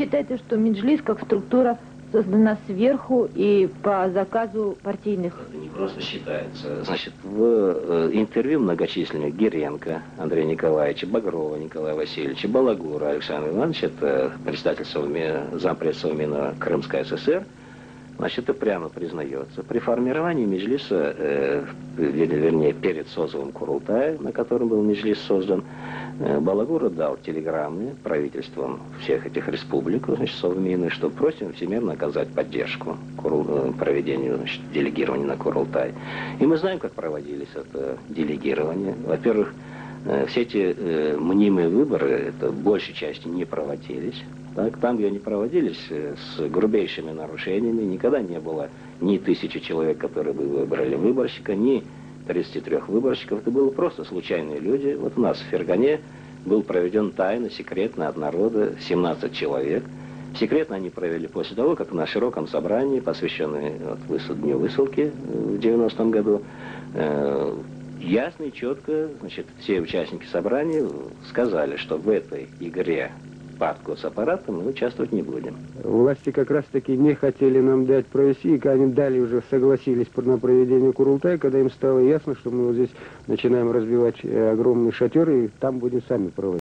Считается, что Меджлис как структура создана сверху и по заказу партийных? Это не просто считается. Значит, в интервью многочисленных Гиренко Андрея Николаевича, Багрова Николая Васильевича, Балагура Александра Ивановича, это председатель зампред Совмина Крымской ССР, значит, это прямо признается. При формировании Меджлиса, вернее, перед созывом Курултая, на котором был Меджлис создан, Балагура дал телеграммы правительствам всех этих республик, значит, Совмины, что просим всемирно оказать поддержку проведению, значит, делегирования на Курултай. И мы знаем, как проводились это делегирование. Во-первых, все эти мнимые выборы, это в большей части не проводились. Так, там, где они проводились, с грубейшими нарушениями, никогда не было ни 1000 человек, которые бы выбрали выборщика, ни 33 выборщиков. Это было просто случайные люди. Вот у нас в Фергане был проведен тайно, секретно от народа 17 человек. Секретно они провели после того, как на широком собрании, посвященном Дню высылки в 90-м году, ясно и четко, значит, все участники собрания сказали, что в этой игре под госаппаратом мы участвовать не будем. Власти как раз-таки не хотели нам дать провести, и они дали уже, согласились на проведение Курултая, когда им стало ясно, что мы вот здесь начинаем разбивать огромный шатер, и там будем сами проводить.